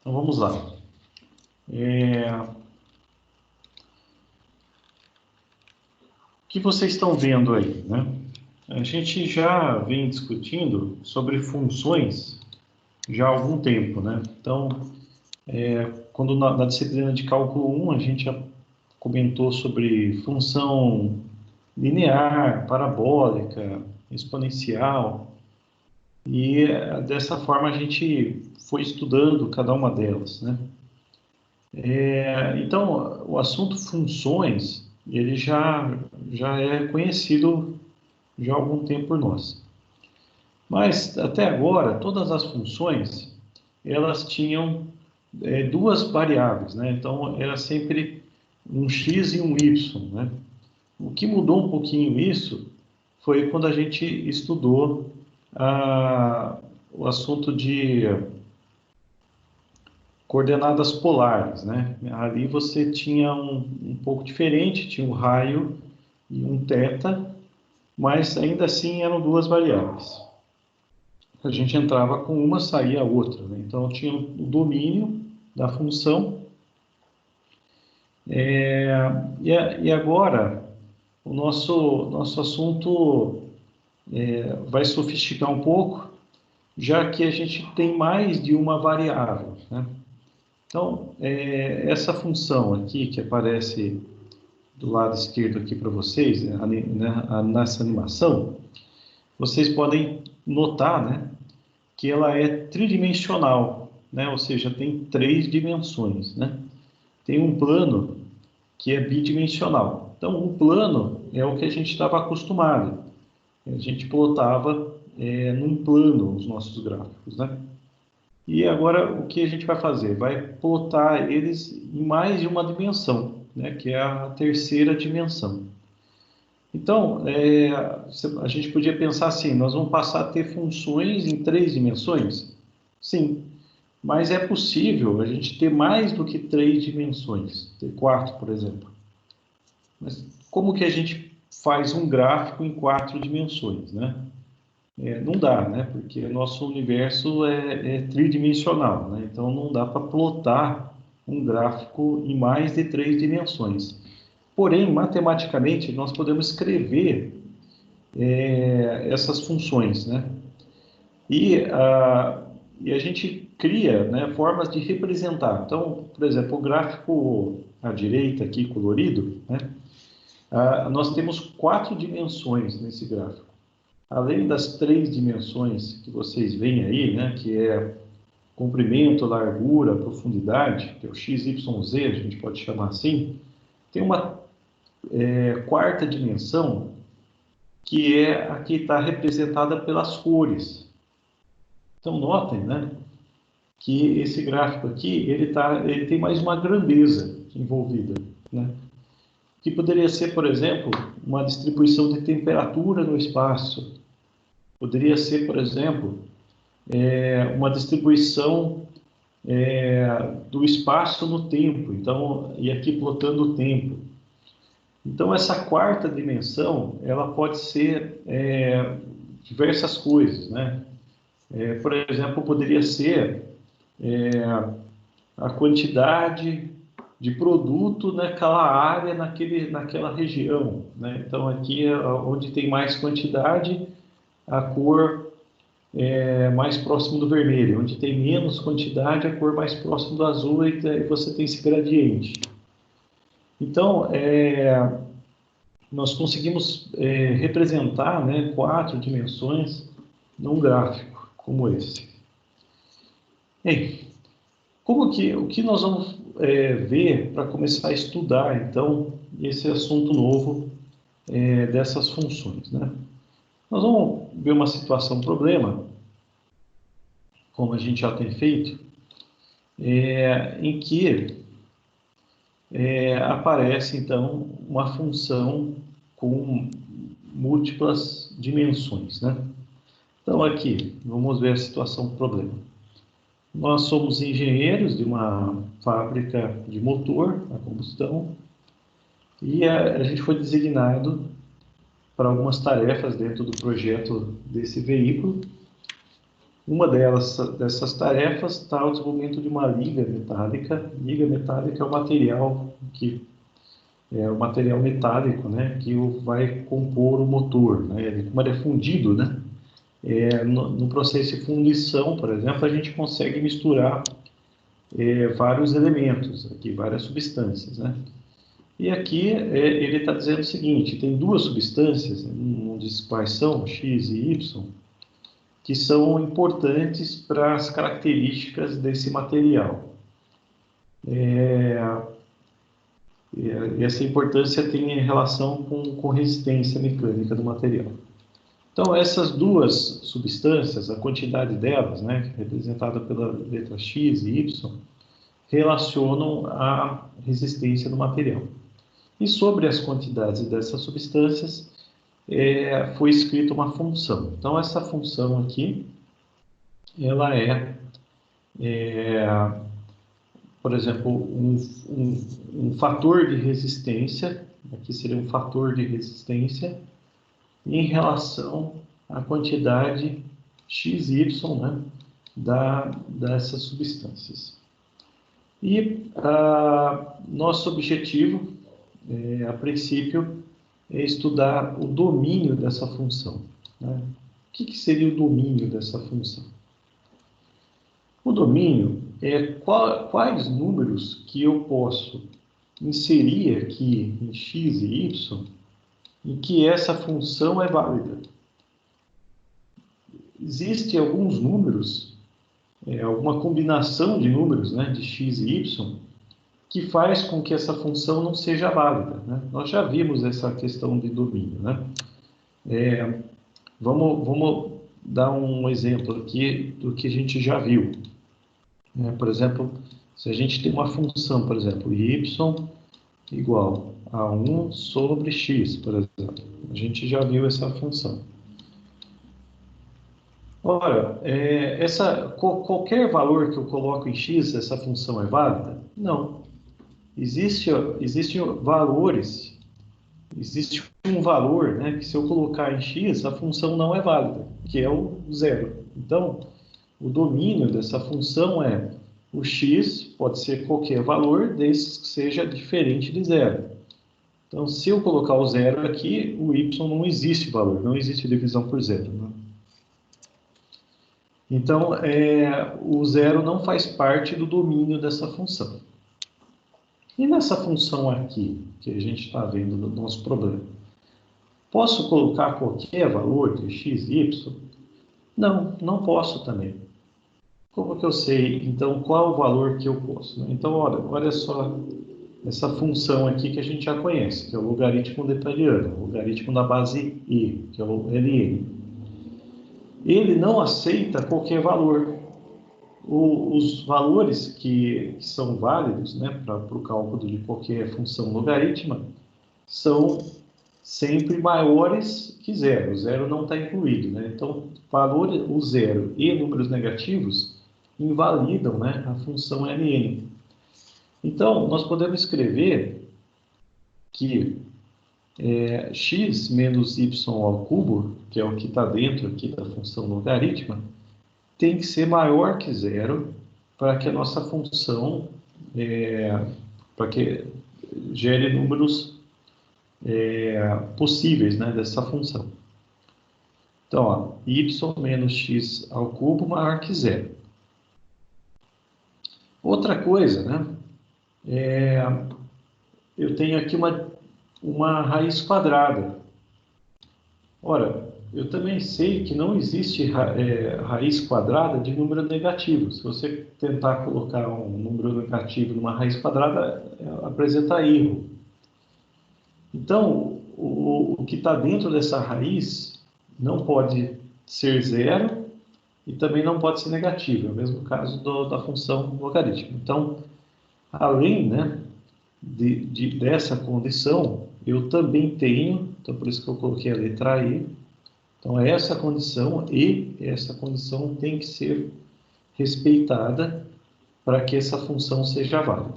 Então vamos lá. O que vocês estão vendo aí, né? A gente já vem discutindo sobre funções já há algum tempo, né? Então, quando na disciplina de cálculo 1 a gente já comentou sobre função linear, parabólica, exponencial, e dessa forma a gente foi estudando cada uma delas, né? Então, o assunto funções, ele já é conhecido já há algum tempo por nós. Mas, até agora, todas as funções, elas tinham duas variáveis, né? Então, era sempre um x e um y, né? O que mudou um pouquinho isso foi quando a gente estudou o assunto de coordenadas polares, né? Ali você tinha um pouco diferente, tinha um raio e um θ, mas ainda assim eram duas variáveis. A gente entrava com uma, saía a outra, né? Então tinha o domínio da função. E agora o nosso assunto vai sofisticar um pouco, já que a gente tem mais de uma variável, né? Então, essa função aqui que aparece do lado esquerdo aqui para vocês, né, nessa animação, vocês podem notar, né, que ela é tridimensional, né, ou seja, tem três dimensões, né? Tem um plano que é bidimensional. Então, o plano é o que a gente estava acostumado. A gente plotava num plano os nossos gráficos, né? E agora o que a gente vai fazer? Vai plotar eles em mais de uma dimensão, né, que é a terceira dimensão. Então, a gente podia pensar assim, nós vamos passar a ter funções em três dimensões? Sim, mas é possível a gente ter mais do que três dimensões, ter quatro, por exemplo. Mas como que a gente faz um gráfico em quatro dimensões, né? Não dá, né? Porque o nosso universo é tridimensional, né? Então não dá para plotar um gráfico em mais de três dimensões. Porém, matematicamente, nós podemos escrever essas funções, né? E a gente cria, né, formas de representar. Então, por exemplo, o gráfico à direita aqui colorido, né? Nós temos quatro dimensões nesse gráfico. Além das três dimensões que vocês veem aí, né, que é comprimento, largura, profundidade, que é o x, y, z, a gente pode chamar assim, tem uma quarta dimensão, que é a que está representada pelas cores. Então, notem, né, que esse gráfico aqui, ele tem mais uma grandeza envolvida, né? Que poderia ser, por exemplo, uma distribuição de temperatura no espaço. Poderia ser, por exemplo, uma distribuição do espaço no tempo. Então, e aqui plotando o tempo. Então, essa quarta dimensão, ela pode ser diversas coisas, né? Por exemplo, poderia ser a quantidade de produto naquela área, naquela região, né? Então, aqui é onde tem mais quantidade, a cor mais próximo do vermelho. Onde tem menos quantidade, a cor mais próximo do azul, e você tem esse gradiente. Então, nós conseguimos representar, né, quatro dimensões num gráfico como esse. Bem, o que nós vamos ver para começar a estudar, então, esse assunto novo dessas funções, né? Nós vamos ver uma situação, problema, como a gente já tem feito, em que aparece, então, uma função com múltiplas dimensões, né? Então, aqui, vamos ver a situação do problema. Nós somos engenheiros de uma fábrica de motor a combustão e a gente foi designado para algumas tarefas dentro do projeto desse veículo. Uma dessas tarefas está o desenvolvimento de uma liga metálica. Liga metálica é o material que é o material metálico, né, que vai compor o motor, né? Como ele é fundido, né? No processo de fundição, por exemplo, a gente consegue misturar vários elementos, aqui, várias substâncias, né? E aqui ele está dizendo o seguinte: tem duas substâncias, não diz quais são, X e Y, que são importantes para as características desse material. E essa importância tem relação com resistência mecânica do material. Então, essas duas substâncias, a quantidade delas, né, representada pela letra X e Y, relacionam a resistência do material. E sobre as quantidades dessas substâncias, foi escrita uma função. Então, essa função aqui, ela por exemplo, um fator de resistência, aqui seria um fator de resistência, em relação à quantidade XY, né, dessas substâncias. E nosso objetivo, a princípio, é estudar o domínio dessa função, né? O que seria o domínio dessa função? O domínio é quais números que eu posso inserir aqui em x e y em que essa função é válida. Existem alguns números, alguma combinação de números, né, de x e y, que faz com que essa função não seja válida, né? Nós já vimos essa questão de domínio, né? Vamos dar um exemplo aqui do que a gente já viu. Por exemplo, se a gente tem uma função, por exemplo, y igual a 1 sobre x, por exemplo. A gente já viu essa função. Ora, qualquer valor que eu coloco em x, essa função é válida? Não. Existem valores, existe um valor, né, que se eu colocar em x, a função não é válida, que é o zero. Então, o domínio dessa função é o x pode ser qualquer valor, desde que seja diferente de zero. Então, se eu colocar o zero aqui, o y não existe valor, não existe divisão por zero, né? Então, o zero não faz parte do domínio dessa função. E nessa função aqui, que a gente está vendo no nosso problema, posso colocar qualquer valor de x e y? Não, não posso também. Como que eu sei, então, qual o valor que eu posso? Então, olha só essa função aqui que a gente já conhece, que é o logaritmo detalhado, o logaritmo da base e, que é o ln. Ele não aceita qualquer valor. Os valores que são válidos, né, para o cálculo de qualquer função logarítmica são sempre maiores que zero. O zero não está incluído, né? Então, o zero e números negativos invalidam, né, a função ln. Então, nós podemos escrever que x menos y ao cubo, que é o que está dentro aqui da função logarítmica, tem que ser maior que zero para que a nossa função, para que gere números possíveis, né, dessa função. Então, ó, y menos x ao cubo maior que zero. Outra coisa, né, eu tenho aqui uma raiz quadrada. Ora, eu também sei que não existe raiz quadrada de número negativo. Se você tentar colocar um número negativo numa raiz quadrada, apresenta erro. Então, o que está dentro dessa raiz não pode ser zero e também não pode ser negativo. É o mesmo caso da função logarítmica. Então, além, né, dessa condição, eu também tenho, então por isso que eu coloquei a letra E. Então, essa condição e essa condição tem que ser respeitada para que essa função seja válida.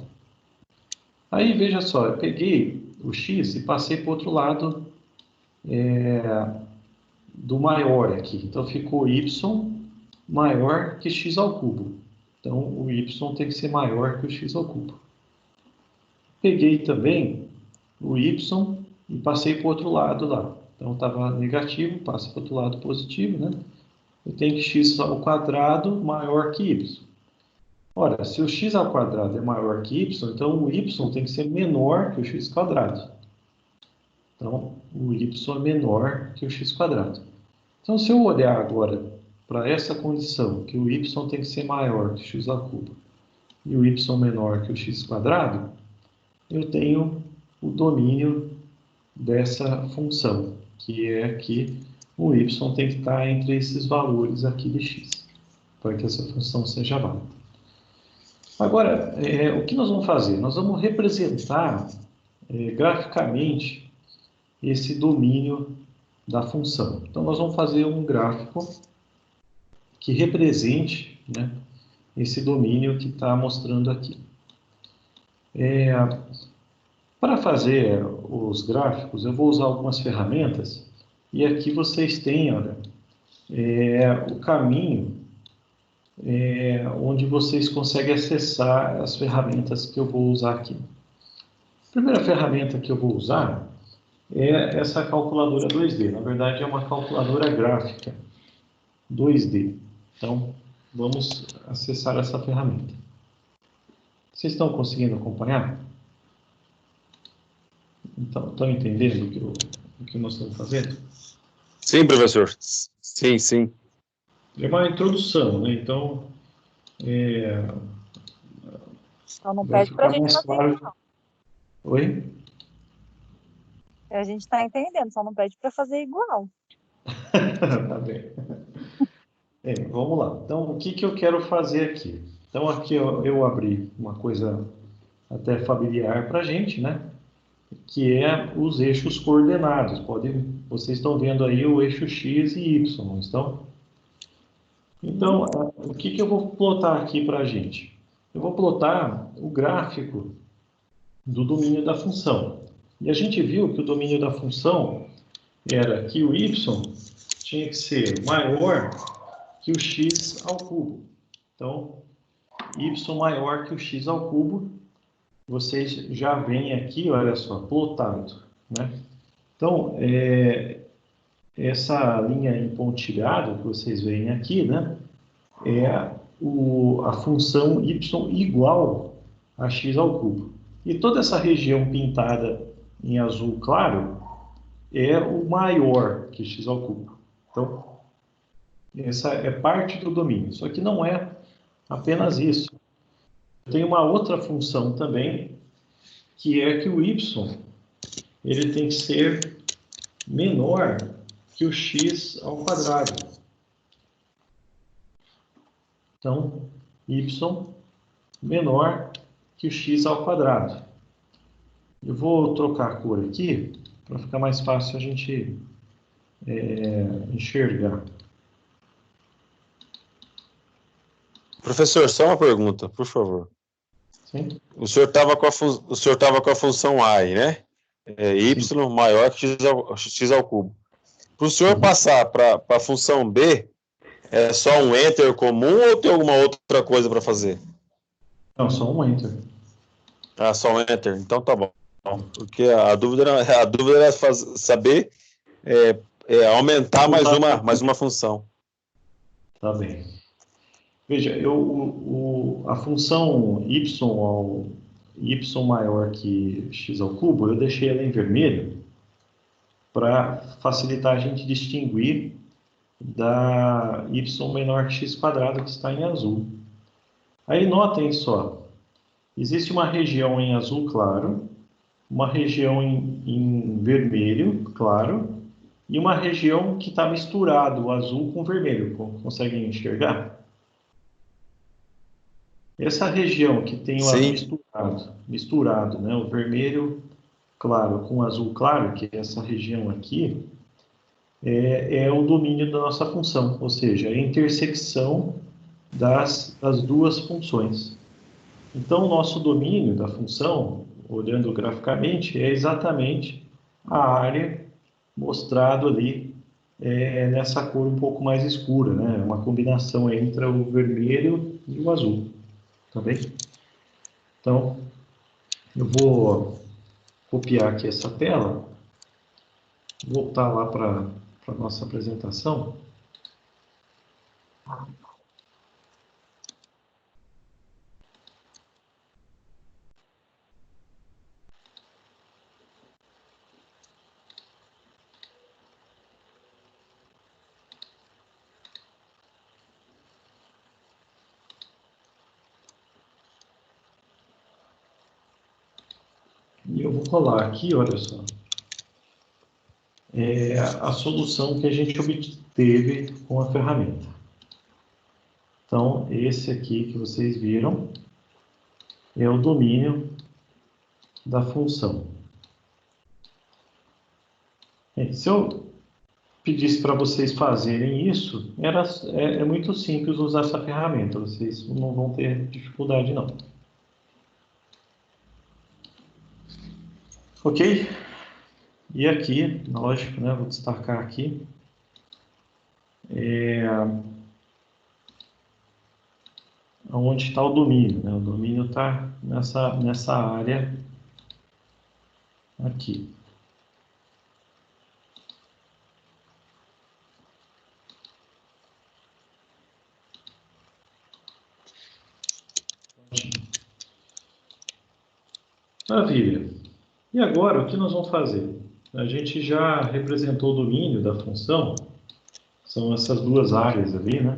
Aí, veja só, eu peguei o x e passei para o outro lado do maior aqui. Então, ficou y maior que x ao cubo. Então, o y tem que ser maior que o x ao cubo. Peguei também o y e passei para o outro lado lá. Então, estava negativo, passa para o outro lado positivo, né? Eu tenho que x ao quadrado maior que y. Ora, se o x ao quadrado é maior que y, então o y tem que ser menor que o x quadrado. Então, o y é menor que o x quadrado. Então, se eu olhar agora para essa condição, que o y tem que ser maior que o x ao cubo, e o y menor que o x quadrado, eu tenho o domínio dessa função, que é que o y tem que estar entre esses valores aqui de x, para que essa função seja válida. Agora, o que nós vamos fazer? Nós vamos representar graficamente esse domínio da função. Então, nós vamos fazer um gráfico que represente, né, esse domínio que está mostrando aqui. Para fazer os gráficos, eu vou usar algumas ferramentas, e aqui vocês têm, olha, o caminho onde vocês conseguem acessar as ferramentas que eu vou usar aqui. A primeira ferramenta que eu vou usar é essa calculadora 2D. Na verdade, é uma calculadora gráfica 2D. Então, vamos acessar essa ferramenta. Vocês estão conseguindo acompanhar? Então, estão entendendo o que nós estamos fazendo? Sim, professor. Sim, sim. É uma introdução, né? Então, Só não vai pede para a ficar gente mais fazer claro. igual. Oi? A gente está entendendo, só não pede para fazer igual. Tá bem. Vamos lá. Então, o que eu quero fazer aqui? Então, aqui eu abri uma coisa até familiar para a gente, né? Que é os eixos coordenados. Vocês estão vendo aí o eixo x e y, não estão? Então, o que eu vou plotar aqui para a gente? Eu vou plotar o gráfico do domínio da função. E a gente viu que o domínio da função era que o y tinha que ser maior que o x ao cubo. Então, y maior que o x ao cubo, vocês já veem aqui, olha só, plotado, né? Então, essa linha empontilhada que vocês veem aqui, né, é a função y igual a x ao cubo. E toda essa região pintada em azul claro é o maior que x ao cubo. Então, essa é parte do domínio. Só que não é apenas isso. Tem uma outra função também, que é que o y ele tem que ser menor que o x ao quadrado. Então, y menor que o x ao quadrado. Eu vou trocar a cor aqui, para ficar mais fácil a gente enxergar. Professor, só uma pergunta, por favor. Sim? O senhor estava com a função a aí, né? Y maior que x ao cubo. Para o senhor passar para a função b, é só um enter comum ou tem alguma outra coisa para fazer? Não, só um enter. Ah, só um enter. Então tá bom. Porque a dúvida era saber aumentar mais uma função. Tá bem. Veja, a função y maior que x ao cubo, eu deixei ela em vermelho para facilitar a gente distinguir da y menor que x quadrado que está em azul. Aí notem só, existe uma região em azul claro, uma região em vermelho claro e uma região que está misturado o azul com o vermelho. Conseguem enxergar? Essa região que tem o misturado, né, o vermelho claro com o azul claro, que é essa região aqui, é o domínio da nossa função, ou seja, a intersecção das duas funções. Então, o nosso domínio da função, olhando graficamente, é exatamente a área mostrado ali nessa cor um pouco mais escura, né? Uma combinação entre o vermelho e o azul, tá bem? Então, eu vou copiar aqui essa tela, voltar lá para a nossa apresentação. E eu vou colar aqui, olha só, a solução que a gente obteve com a ferramenta. Então, esse aqui que vocês viram é o domínio da função. Se eu pedisse para vocês fazerem isso, é muito simples usar essa ferramenta, vocês não vão ter dificuldade não. Ok? E aqui, lógico, né, vou destacar aqui, onde está o domínio, né? O domínio está nessa área aqui. Maravilha. E agora, o que nós vamos fazer? A gente já representou o domínio da função, são essas duas áreas ali, né?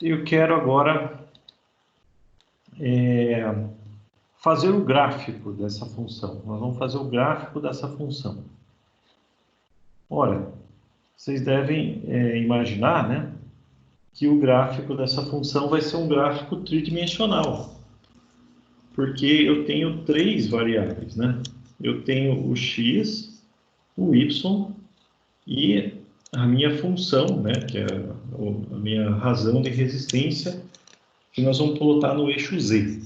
Eu quero agora fazer o gráfico dessa função. Nós vamos fazer o gráfico dessa função. Ora, vocês devem imaginar, né, que o gráfico dessa função vai ser um gráfico tridimensional. Porque eu tenho três variáveis, né? Eu tenho o x, o y e a minha função, né, que é a minha razão de resistência, que nós vamos plotar no eixo z.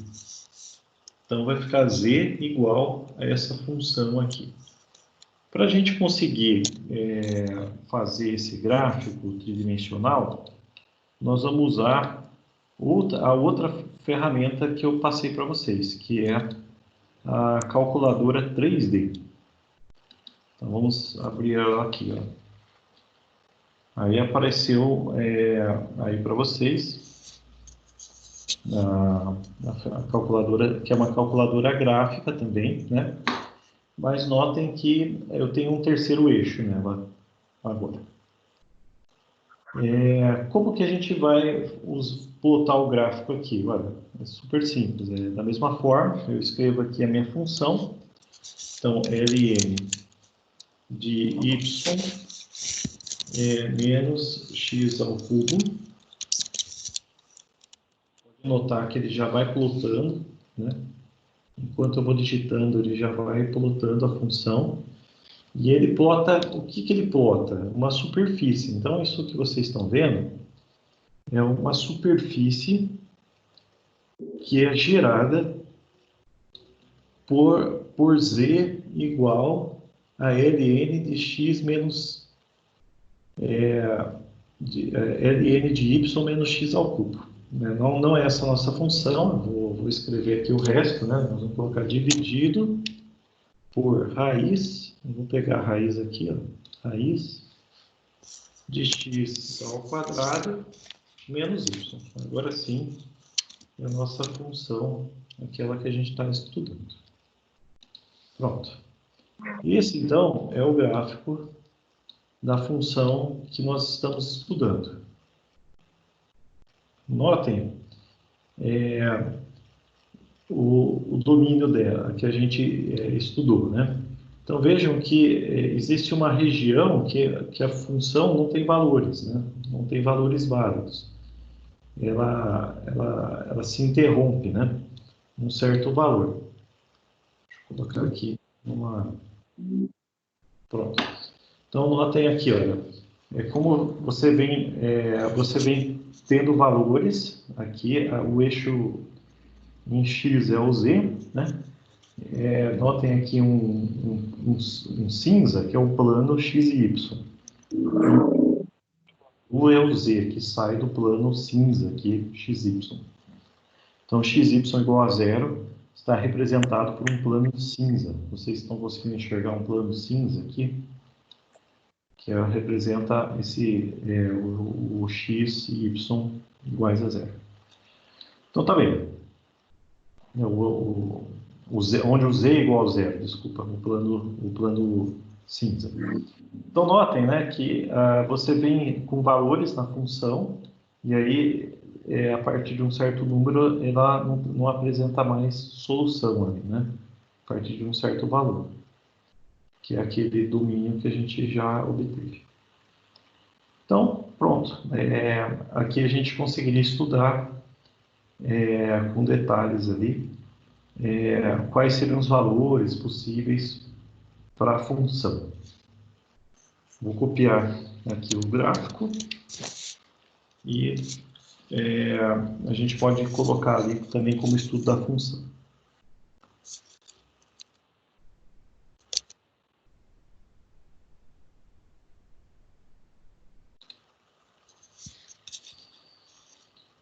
Então, vai ficar z igual a essa função aqui. Para a gente conseguir fazer esse gráfico tridimensional, nós vamos usar a outra ferramenta que eu passei para vocês, que é a calculadora 3D. Então, vamos abrir ela aqui, ó. Aí apareceu aí para vocês a calculadora, que é uma calculadora gráfica também, né? Mas notem que eu tenho um terceiro eixo nela agora. Como que a gente vai botar o gráfico aqui? Olha, é super simples. Da mesma forma, eu escrevo aqui a minha função. Então, Ln de y menos x ao cubo. Pode notar que ele já vai plotando, né? Enquanto eu vou digitando, ele já vai plotando a função. E ele plota, o que ele plota? Uma superfície. Então, isso que vocês estão vendo é uma superfície que é gerada por z igual a ln de x menos ln de y menos x ao cubo. Não é essa a nossa função, vou escrever aqui o resto, né? Nós vamos colocar dividido por raiz, eu vou pegar a raiz aqui, ó, raiz de x ao quadrado menos y. Agora sim, é a nossa função, aquela que a gente está estudando. Pronto. Esse, então, é o gráfico da função que nós estamos estudando. Notem o domínio dela, que a gente estudou, né? Então, vejam que existe uma região que a função não tem valores, né? Não tem valores válidos. Ela se interrompe, né? Um certo valor. Deixa eu colocar aqui uma... Pronto. Então, notem aqui, olha. Como você vem tendo valores, aqui o eixo em x é o z, né? Notem aqui um cinza, que é o plano x e y. O é o z, que sai do plano cinza aqui, x, y. Então, x, y igual a zero está representado por um plano cinza. Vocês estão conseguindo enxergar um plano cinza aqui? Que representa o x e y iguais a zero. Então, tá bem. Onde o z é igual a zero, desculpa, o plano cinza. Então, notem, né, que você vem com valores na função, e aí, a partir de um certo número, ela não apresenta mais solução ali, né? A partir de um certo valor, que é aquele domínio que a gente já obteve. Então, pronto. Aqui a gente conseguiria estudar com detalhes ali quais seriam os valores possíveis para a função. Vou copiar aqui o gráfico e a gente pode colocar ali também como estudo da função.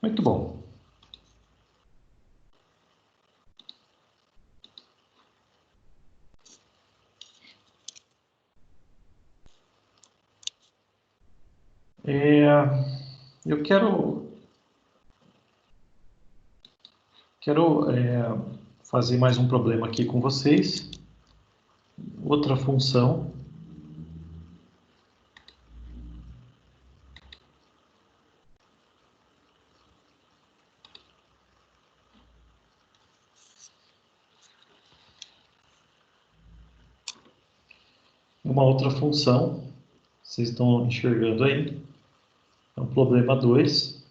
Muito bom. Eu quero fazer mais um problema aqui com vocês. Outra função. Uma outra função. Vocês estão enxergando aí. Então, problema 2.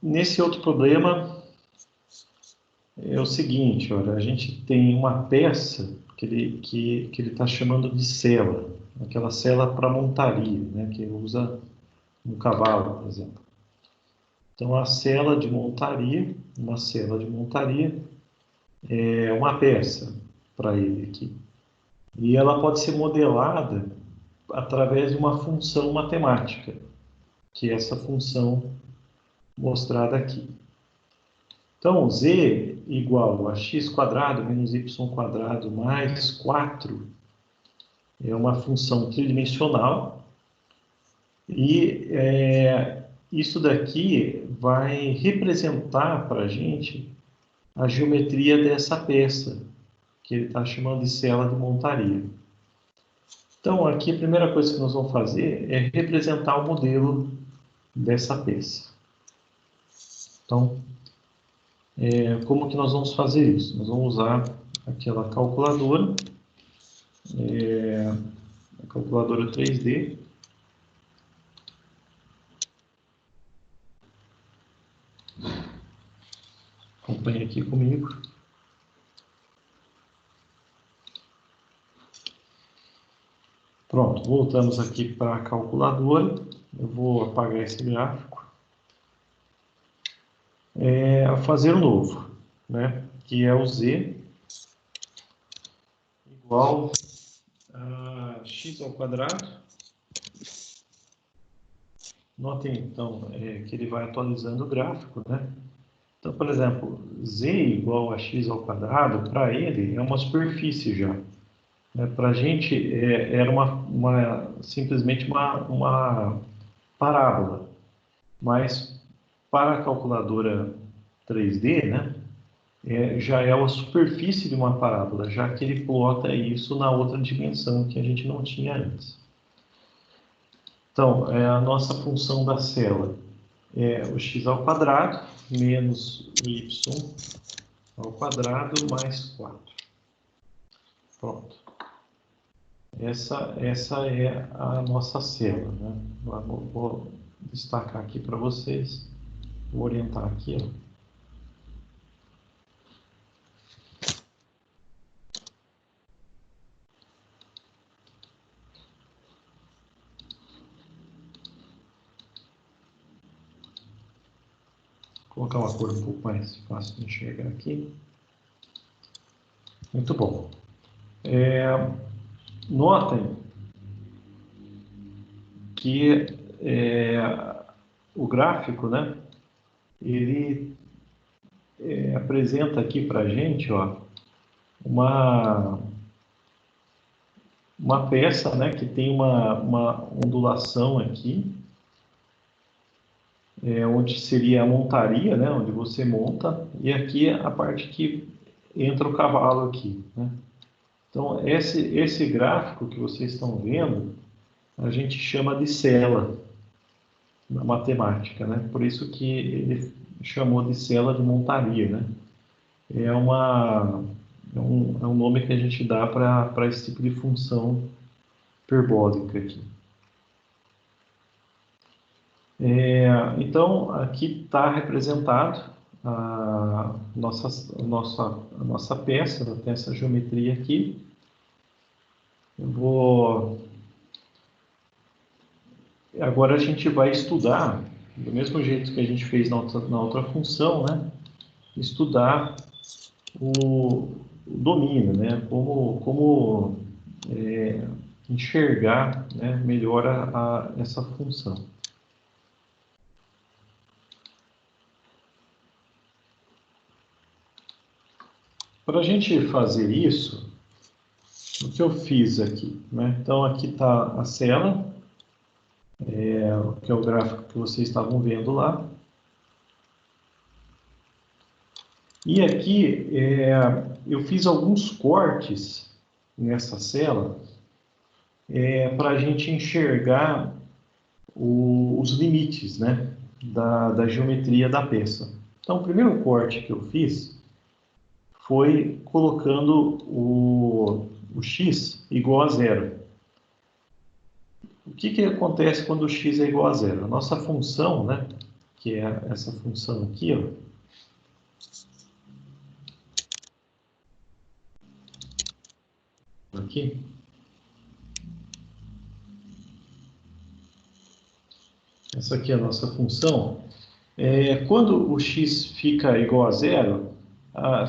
Nesse outro problema, é o seguinte, olha, a gente tem uma peça que ele está chamando de sela, aquela sela para montaria, né, que usa no cavalo, por exemplo. Então, a sela de montaria, uma sela de montaria, é uma peça para ele aqui. E ela pode ser modelada através de uma função matemática, que é essa função mostrada aqui. Então, z igual a x² menos y² mais 4 é uma função tridimensional e isso daqui vai representar para a gente a geometria dessa peça, que ele está chamando de sela de montaria. Então, aqui a primeira coisa que nós vamos fazer é representar o modelo dessa peça. Então, como que nós vamos fazer isso? Nós vamos usar aquela calculadora, a calculadora 3D. Acompanhe aqui comigo. Pronto, voltamos aqui para a calculadora. Eu vou apagar esse gráfico. Fazer um novo, né? Que é o z igual a x². Notem, então, que ele vai atualizando o gráfico, né? Então, por exemplo, z igual a x², para ele, é uma superfície já. Para a gente, era simplesmente uma parábola. Mas, para a calculadora 3D, né, já é a superfície de uma parábola, já que ele plota isso na outra dimensão que a gente não tinha antes. Então, a nossa função da célula é o x² menos o y² mais 4. Pronto. Essa é a nossa célula, né? Vou destacar aqui para vocês. Vou orientar aqui, ó. Vou colocar uma cor um pouco mais fácil de enxergar aqui. Muito bom. Notem que o gráfico, né, ele apresenta aqui para a gente, ó, uma peça, né, que tem uma ondulação aqui, onde seria a montaria, né, onde você monta, e aqui é a parte que entra o cavalo aqui, né? Então, esse gráfico que vocês estão vendo, a gente chama de sela na matemática, né? Por isso que ele chamou de sela de montaria, né? É um nome que a gente dá para esse tipo de função hiperbólica aqui. Então, aqui está representado a nossa peça, ela tem essa geometria aqui. Agora a gente vai estudar, do mesmo jeito que a gente fez na outra função, né? Estudar o domínio, né? Como enxergar, né, melhor essa função. Para a gente fazer isso, o que eu fiz aqui, né? Então, aqui está a cela, que é o gráfico que vocês estavam vendo lá. E aqui eu fiz alguns cortes nessa cela para a gente enxergar os limites, né, da geometria da peça. Então, o primeiro corte que eu fiz foi colocando o x igual a zero. O que acontece quando o x é igual a zero? A nossa função, né, que é essa função aqui, ó, aqui, essa aqui é a nossa função. Quando o x fica igual a zero,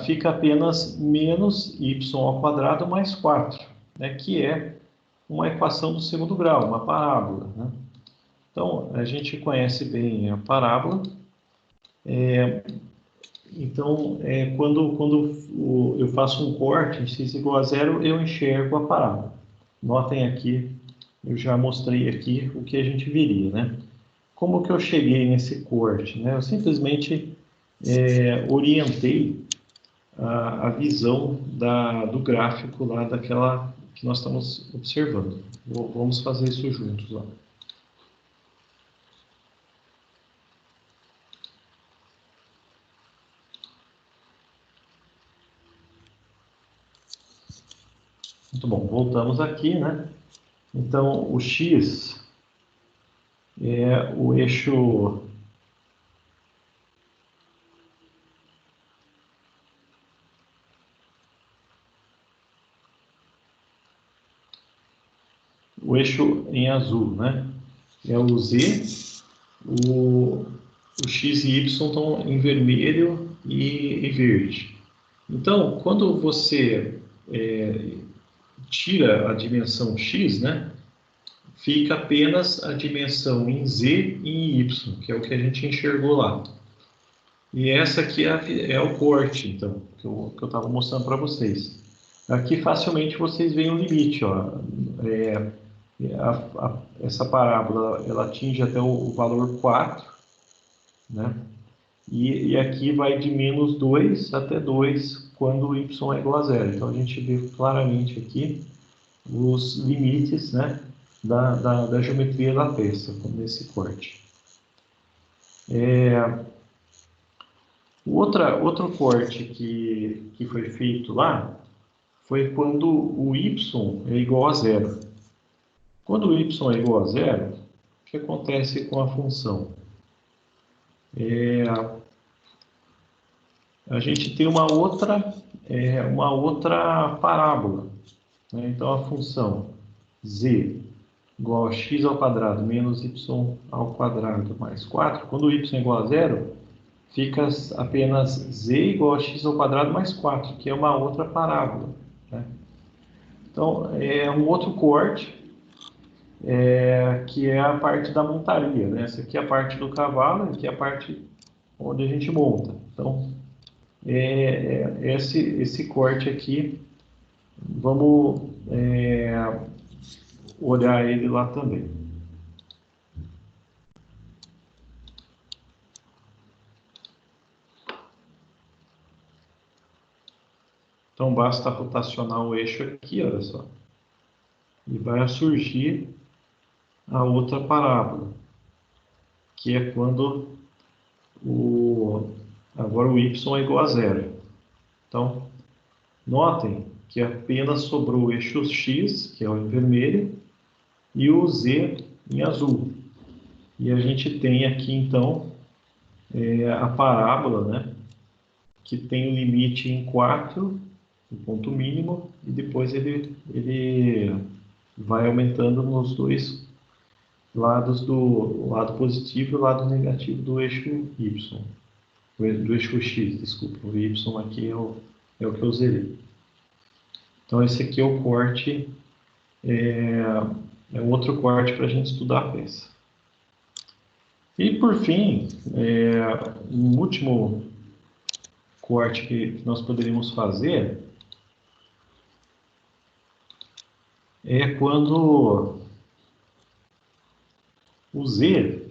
fica apenas menos y ao quadrado mais 4, né, que é uma equação do segundo grau, uma parábola, né? Então, a gente conhece bem a parábola. Então, quando eu faço um corte em x igual a zero, eu enxergo a parábola. Notem aqui, eu já mostrei aqui o que a gente veria, né? Como que eu cheguei nesse corte, né? Eu simplesmente orientei a visão do gráfico lá daquela que nós estamos observando. Vamos fazer isso juntos lá. Muito bom, voltamos aqui, né? Então, o x é o eixo em azul, né? É o z, o x e y estão em vermelho e verde. Então, quando você tira a dimensão x, né? Fica apenas a dimensão em z e em y, que é o que a gente enxergou lá. E essa aqui é o corte, então, que eu estava mostrando para vocês. Aqui facilmente vocês veem o limite, ó. Essa parábola ela atinge até o valor 4, né? E aqui vai de menos 2 até 2 quando o y é igual a zero. Então a gente vê claramente aqui os limites, né, da geometria da peça, nesse corte. Outro corte que foi feito lá foi quando o y é igual a zero. Quando o y é igual a zero, o que acontece com a função? A gente tem uma outra parábola, né? Então, a função z igual a x ao quadrado menos y ao quadrado mais 4, quando o y é igual a zero, fica apenas z igual a x ao quadrado mais 4, que é uma outra parábola, né? Então, é um outro corte, que é a parte da montaria, né? Essa aqui é a parte do cavalo, aqui é a parte onde a gente monta. Então, esse corte aqui, vamos olhar ele lá também. Então, basta rotacionar o eixo aqui, olha só. E vai surgir a outra parábola, que é quando agora o y é igual a zero. Então, notem que apenas sobrou o eixo x, que é o em vermelho, e o z em azul. E a gente tem aqui, então, a parábola, né, que tem o limite em 4, o ponto mínimo, e depois ele vai aumentando nos dois lados, do lado positivo e o lado negativo do eixo y. Do eixo x, desculpa. O y aqui é o que eu zerei. Então, esse aqui é o corte, um outro corte para a gente estudar a peça. E, por fim, um último corte que nós poderíamos fazer é quando o z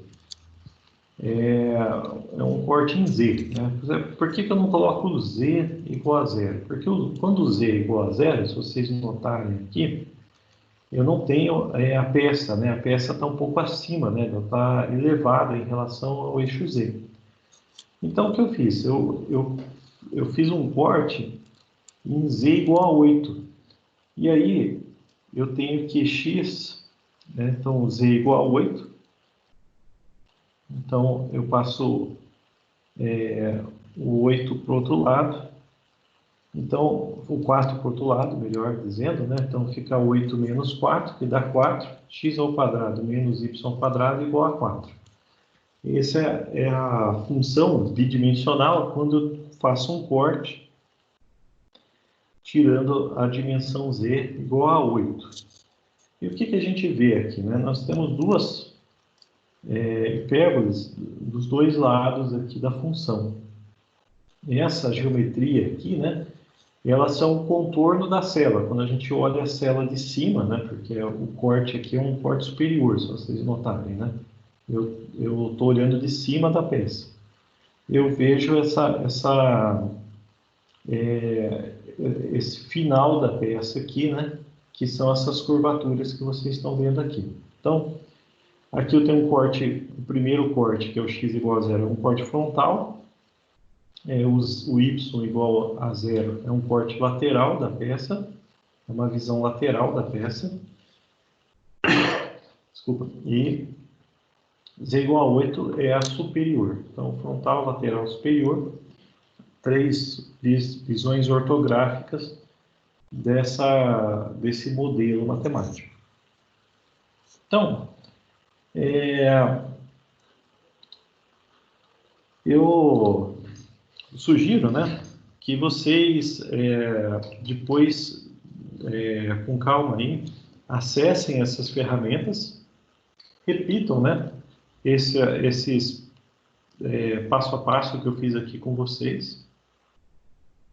é um corte em z, né? Por que eu não coloco o z igual a zero? Porque quando o z é igual a zero, se vocês notarem aqui, eu não tenho a peça, né? A peça está um pouco acima, né? Ela está elevada em relação ao eixo z. Então, o que eu fiz? Eu fiz um corte em z igual a 8. E aí, eu tenho que x, né? Então, z igual a 8. Então, eu passo o 8 para o outro lado. Então, o 4 para o outro lado, melhor dizendo, né? Então, fica 8 menos 4, que dá 4. X ao quadrado menos y ao quadrado igual a 4. Essa é a função bidimensional quando eu faço um corte tirando a dimensão z igual a 8. E o que a gente vê aqui, né? Nós temos duas hipérboles dos dois lados aqui da função. Essa geometria aqui, né? Elas são o contorno da cela. Quando a gente olha a cela de cima, né? Porque o corte aqui é um corte superior, se vocês notarem, né? Eu estou olhando de cima da peça. Eu vejo esse final da peça aqui, né? Que são essas curvaturas que vocês estão vendo aqui. Então, aqui eu tenho um corte, o primeiro corte, que é o x igual a zero, é um corte frontal. O y igual a zero é um corte lateral da peça, é uma visão lateral da peça. Desculpa. E z igual a 8 é a superior. Então, frontal, lateral, superior. 3 visões ortográficas desse modelo matemático. Então, eu sugiro, né, que vocês depois, com calma aí, acessem essas ferramentas, repitam, né, esses passo a passo que eu fiz aqui com vocês,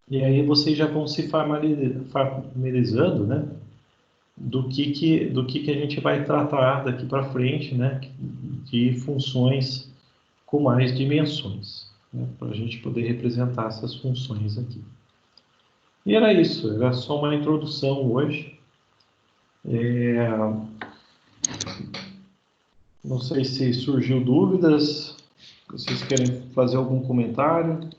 e aí vocês já vão se familiarizando, né, do que a gente vai tratar daqui para frente, né, de funções com mais dimensões, né, para a gente poder representar essas funções aqui. E era isso, era só uma introdução hoje. Não sei se surgiu dúvidas, vocês querem fazer algum comentário?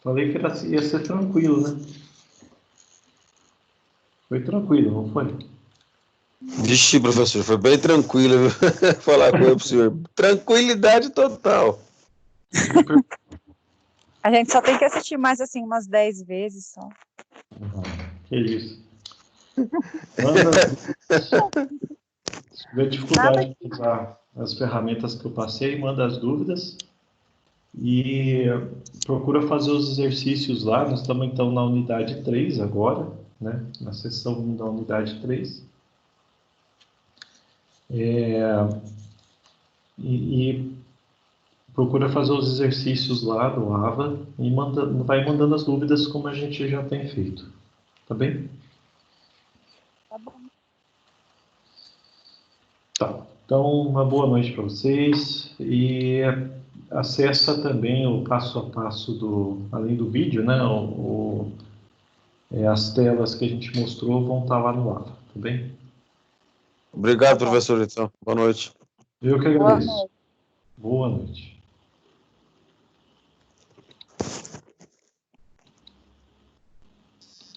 Falei que ia ser tranquilo, né? Foi tranquilo, não foi? Vixe, professor, foi bem tranquilo falar com o senhor. Tranquilidade total. A gente só tem que assistir mais assim umas 10 vezes só. Que isso. Se tiver dificuldade de usar as ferramentas que eu passei, manda as dúvidas e procura fazer os exercícios lá. Nós estamos então na unidade 3 agora, né? Na sessão 1 da unidade 3. E procura fazer os exercícios lá do AVA e vai mandando as dúvidas como a gente já tem feito. Tá bem? Tá bom. Tá. Então, uma boa noite para vocês e acessa também o passo a passo além do vídeo, né? As telas que a gente mostrou vão estar lá no AVA, tá bem? Obrigado, professor, então. Boa noite. Eu que Boa agradeço. noite. Boa noite.